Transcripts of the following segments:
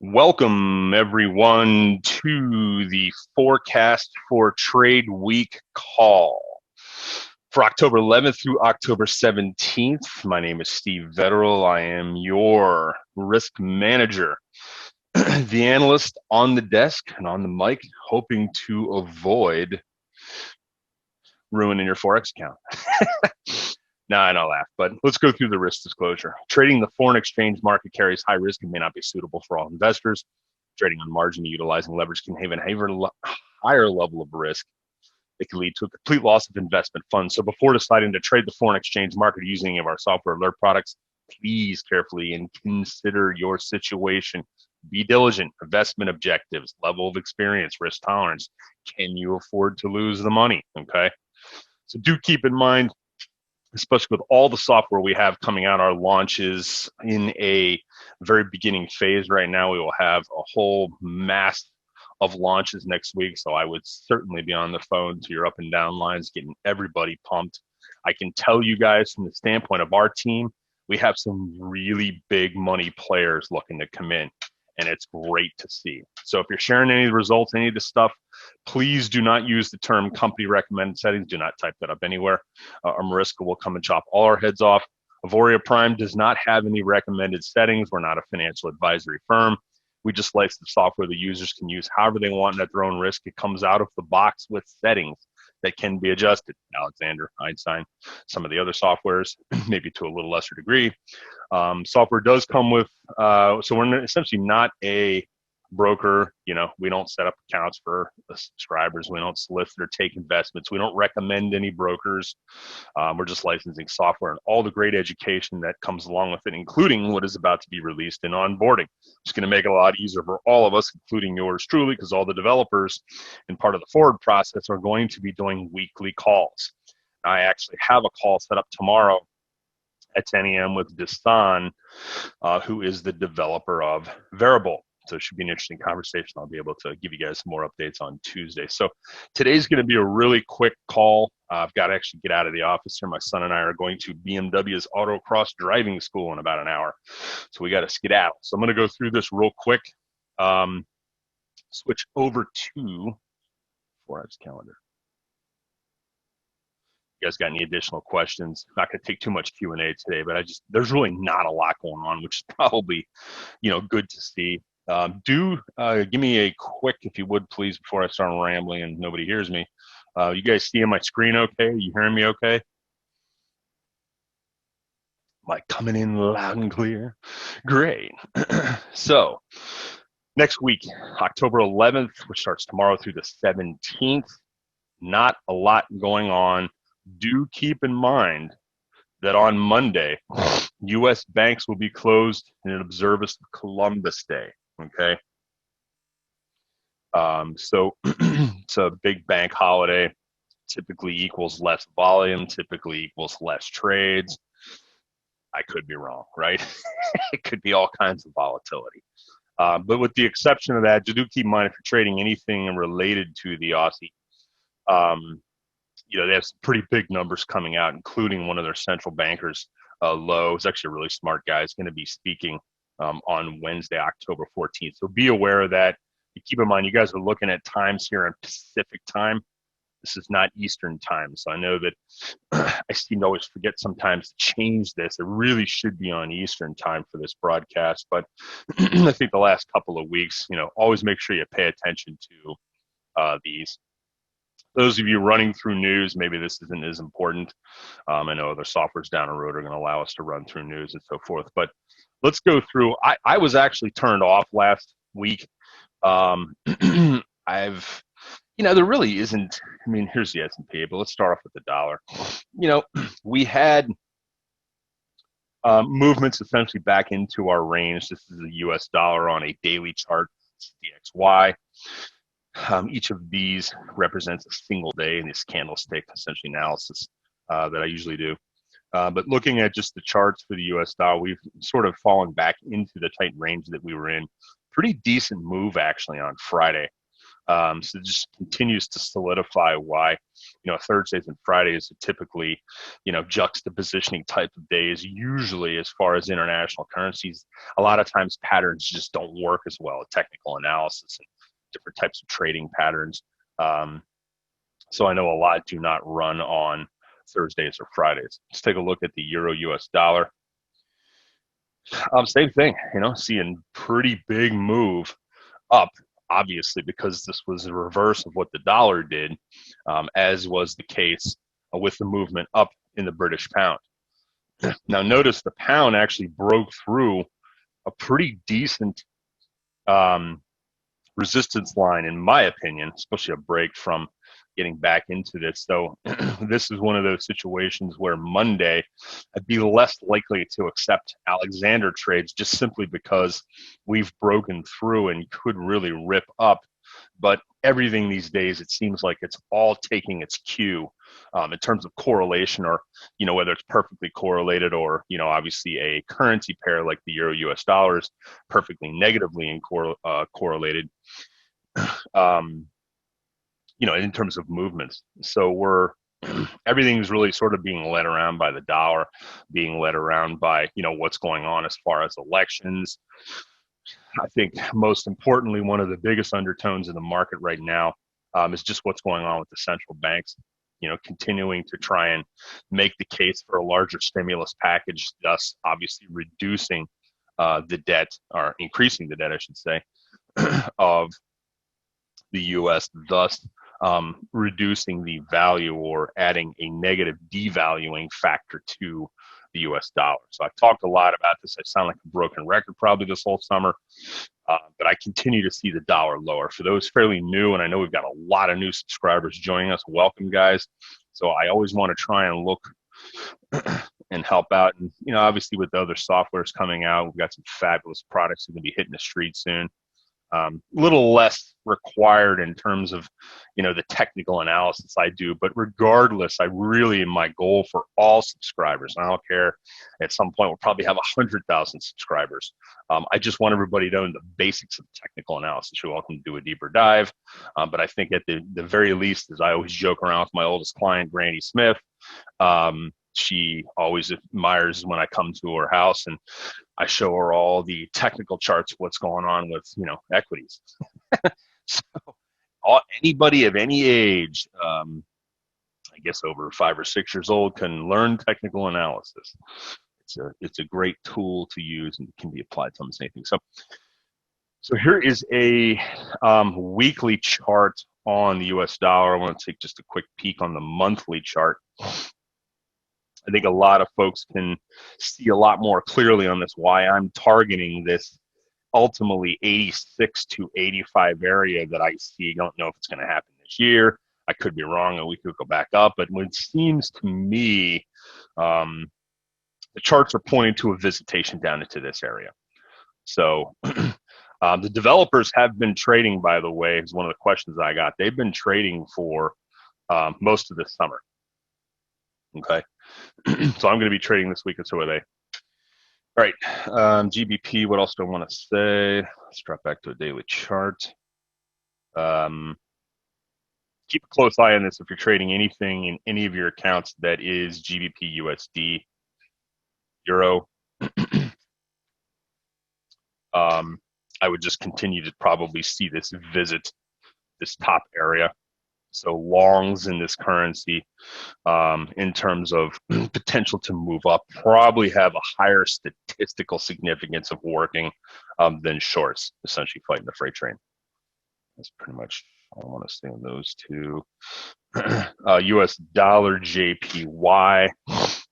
Welcome, everyone, to the forecast for trade week call for October 11th through October 17th. My name is Steve Vetterl. I am your risk manager, the analyst on the desk and on the mic, hoping to avoid ruining your Forex account. No, I don't laugh, but let's go through the risk disclosure. Trading the foreign exchange market carries high risk and may not be suitable for all investors. Trading on margin utilizing leverage can have a higher level of risk. It can lead to a complete loss of investment funds. So before deciding to trade the foreign exchange market using any of our software alert products, please carefully and consider your situation. Be diligent, investment objectives, level of experience, risk tolerance. Can you afford to lose the money? Okay. So do keep in mind, especially with all the software we have coming out, our launches in a very beginning phase right now. We will have a whole mass of launches next week. So I would certainly be on the phone to your up and down lines, getting everybody pumped. I can tell you guys from the standpoint of our team, we have some really big money players looking to come in, and it's great to see. So if you're sharing any of the results, any of the stuff, please do not use the term company recommended settings. Do not type that up anywhere. Mariska will come and chop all our heads off. Auvoria Prime does not have any recommended settings. We're not a financial advisory firm. We just license the software the users can use however they want at their own risk. It comes out of the box with settings that can be adjusted. Alexander, Einstein, some of the other softwares, maybe to a little lesser degree. Software does come with, so we're essentially not a broker. We don't set up accounts for the subscribers. We don't solicit or take investments. We don't recommend any brokers. We're just licensing software and all the great education that comes along with it, including what is about to be released in onboarding. It's going to make it a lot easier for all of us, including yours truly, because all the developers and part of the forward process are going to be doing weekly calls. I actually have a call set up tomorrow at 10 a.m. with Desan, who is the developer of Variable. So it should be an interesting conversation. I'll be able to give you guys some more updates on Tuesday. So today's going to be a really quick call. I've got to actually get out of the office here. My son and I are going to BMW's autocross driving school in about an hour. So we got to skedaddle. So I'm going to go through this real quick. Switch over to Forex calendar. You guys got any additional questions? Not going to take too much Q&A today, but there's really not a lot going on, which is probably, good to see. Give me a quick, if you would, please, before I start rambling and nobody hears me. You guys seeing my screen okay? Are you hearing me okay? Am I coming in loud and clear? Great. So next week, October 11th, which starts tomorrow through the 17th, not a lot going on. Do keep in mind that on Monday, U.S. banks will be closed in observance of Columbus Day. Okay. So it's a big bank holiday, typically equals less volume, typically equals less trades. I could be wrong, right? It could be all kinds of volatility. But with the exception of that, do keep in mind if you're trading anything related to the Aussie, they have some pretty big numbers coming out, including one of their central bankers, Lowe. He's actually a really smart guy. He's going to be speaking on Wednesday, October 14th. So be aware of that. Keep in mind, you guys are looking at times here in Pacific time. This is not Eastern time. So I know that I seem to always forget sometimes to change this. It really should be on Eastern time for this broadcast. But I think the last couple of weeks, always make sure you pay attention to these. Those of you running through news, maybe this isn't as important. I know other softwares down the road are going to allow us to run through news and so forth. But let's go through. I was actually turned off last week. There really isn't. I mean, here's the S&P, but let's start off with the dollar. We had movements essentially back into our range. This is the U.S. dollar on a daily chart, DXY. Each of these represents a single day in this candlestick essentially analysis that I usually do. But looking at just the charts for the U.S. dollar, we've sort of fallen back into the tight range that we were in. Pretty decent move actually on Friday. So it just continues to solidify why, Thursdays and Fridays are typically, juxtapositioning type of days. Usually, as far as international currencies, a lot of times patterns just don't work as well. Technical analysis and different types of trading patterns. Um, so I know a lot do not run on Thursdays or Fridays. Let's take a look at the Euro US dollar. Same thing, seeing pretty big move up, obviously, because this was a reverse of what the dollar did, as was the case with the movement up in the British pound. Now, notice the pound actually broke through a pretty decent um, resistance line, in my opinion, especially a break from getting back into this. So this is one of those situations where Monday I'd be less likely to accept Alexander trades just simply because we've broken through and could really rip up. But everything these days, it seems like it's all taking its cue in terms of correlation, or whether it's perfectly correlated, or obviously a currency pair like the Euro US dollar is perfectly negatively correlated. In terms of movements. So everything's really sort of being led around by the dollar, being led around by, what's going on as far as elections. I think most importantly, one of the biggest undertones in the market right now is just what's going on with the central banks, continuing to try and make the case for a larger stimulus package, thus obviously reducing the debt, or increasing the debt, I should say, of the U.S., thus reducing the value or adding a negative devaluing factor to the U.S. dollar. So I've talked a lot about this. I sound like a broken record probably this whole summer, but I continue to see the dollar lower. For those fairly new, and I know we've got a lot of new subscribers joining us, welcome, guys. So I always want to try and look and help out. And, obviously with the other softwares coming out, we've got some fabulous products that are going to be hitting the street soon. A little less required in terms of, the technical analysis I do. But regardless, my goal for all subscribers, and I don't care, at some point we'll probably have 100,000 subscribers. I just want everybody to know the basics of technical analysis. You're welcome to do a deeper dive. But I think at the very least, as I always joke around with my oldest client, Granny Smith, she always admires when I come to her house and I show her all the technical charts of what's going on with, equities. So anybody of any age, I guess over 5 or 6 years old, can learn technical analysis. It's a great tool to use and can be applied to almost anything. So here is a weekly chart on the US dollar. I want to take just a quick peek on the monthly chart. I think a lot of folks can see a lot more clearly on this, why I'm targeting this ultimately 86 to 85 area that I see. Don't know if it's going to happen this year. I could be wrong, and we could go back up. But it seems to me, the charts are pointing to a visitation down into this area. So the developers have been trading, by the way, is one of the questions I got. They've been trading for most of this summer. Okay. So I'm going to be trading this week, and so are they. All right, GBP, what else do I want to say? Let's drop back to a daily chart. Keep a close eye on this if you're trading anything in any of your accounts that is GBP, USD, Euro. I would just continue to probably see this visit this top area. So longs in this currency, in terms of potential to move up, probably have a higher statistical significance of working than shorts, essentially fighting the freight train. That's pretty much all I want to say on those two. US dollar JPY.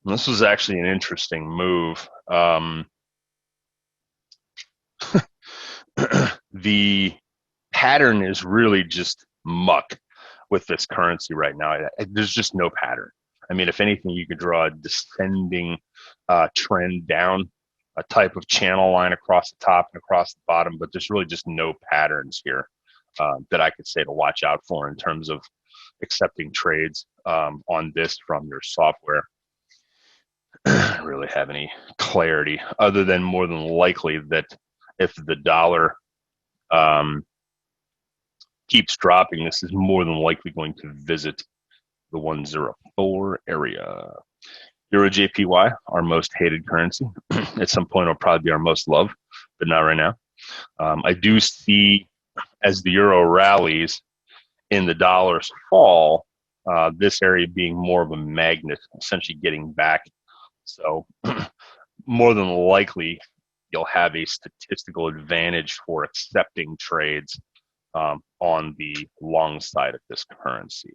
This was actually an interesting move. The pattern is really just muck with this currency right now. There's just no pattern. I mean, if anything, you could draw a descending trend down, a type of channel line across the top and across the bottom, but there's really just no patterns here that I could say to watch out for in terms of accepting trades on this from your software. I don't really have any clarity other than more than likely that if the dollar keeps dropping, this is more than likely going to visit the 104 area. Euro JPY, our most hated currency. At some point, it'll probably be our most loved, but not right now. I do see, as the euro rallies and the dollars fall, this area being more of a magnet, essentially getting back. So more than likely, you'll have a statistical advantage for accepting trades on the long side of this currency.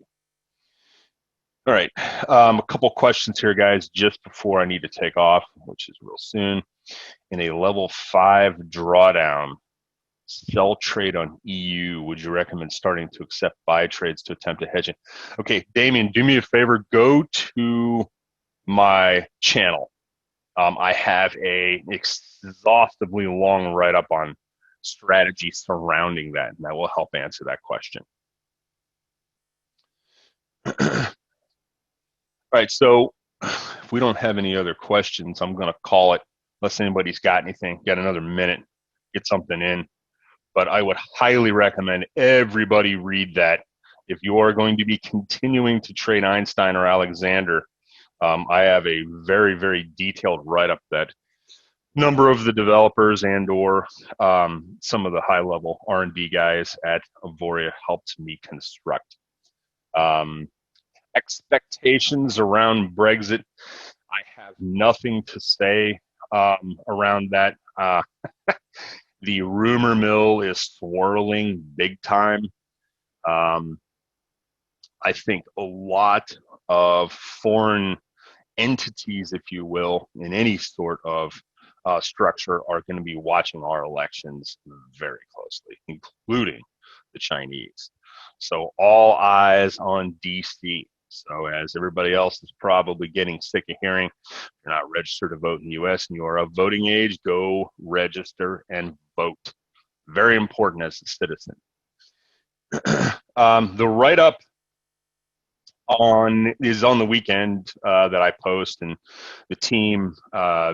All right, a couple questions here, guys, just before I need to take off, which is real soon. In a level 5 drawdown, sell trade on EU, would you recommend starting to accept buy trades to attempt a hedging? Okay, Damien, do me a favor, go to my channel. I have a exhaustively long write-up on strategy surrounding that, and that will help answer that question. All right, so if we don't have any other questions, I'm going to call it, unless anybody's got anything, get another minute, get something in. But I would highly recommend everybody read that. If you are going to be continuing to trade Einstein or Alexander, I have a very, very detailed write-up that number of the developers and or some of the high-level R&D guys at Auvoria helped me construct. Expectations around Brexit, I have nothing to say around that. The rumor mill is swirling big time. I think a lot of foreign entities, if you will, in any sort of structure are going to be watching our elections very closely, including the Chinese. So all eyes on DC. So as everybody else is probably getting sick of hearing, if you're not registered to vote in the US and you are of voting age, go register and vote. Very important as a citizen. The write-up is on the weekend that I post, and the team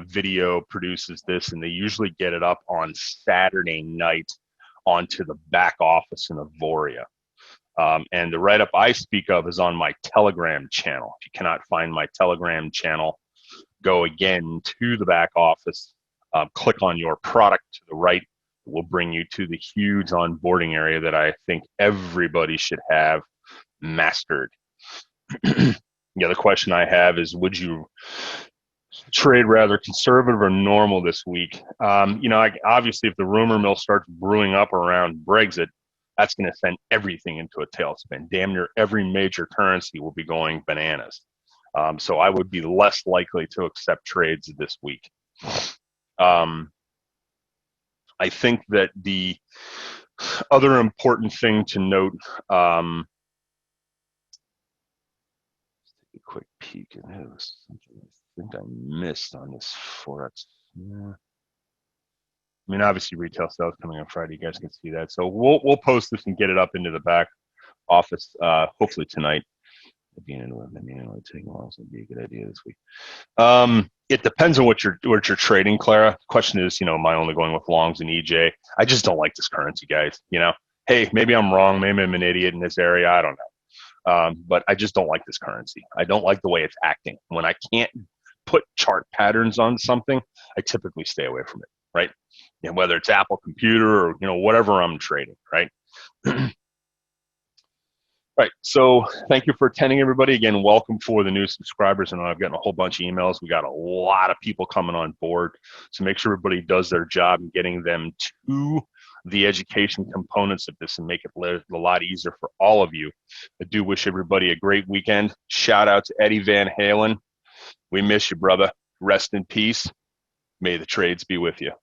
video produces this, and they usually get it up on Saturday night onto the back office in Auvoria. And the write-up I speak of is on my Telegram channel. If you cannot find my Telegram channel, go again to the back office, click on your product to the right. It will bring you to the huge onboarding area that I think everybody should have mastered. The other question I have is, would you trade rather conservative or normal this week? Obviously, if the rumor mill starts brewing up around Brexit, that's going to send everything into a tailspin. Damn near every major currency will be going bananas. So I would be less likely to accept trades this week. I think that the other important thing to note, let's take a quick peek at this. Something I think I missed on this Forex. Yeah. I mean, obviously, retail sales coming on Friday. You guys can see that. So we'll post this and get it up into the back office, hopefully tonight. Taking a while, so it'd be a good idea this week. It depends on what you're trading, Clara. The question is, am I only going with longs and EJ? I just don't like this currency, guys. Hey, maybe I'm wrong. Maybe I'm an idiot in this area. I don't know. But I just don't like this currency. I don't like the way it's acting. When I can't put chart patterns on something, I typically stay away from it, right? Whether it's Apple Computer or, whatever I'm trading, right? Right. So thank you for attending, everybody. Again, welcome for the new subscribers. And I've gotten a whole bunch of emails. We got a lot of people coming on board. So make sure everybody does their job in getting them to the education components of this and make it a lot easier for all of you. I do wish everybody a great weekend. Shout out to Eddie Van Halen. We miss you, brother. Rest in peace. May the trades be with you.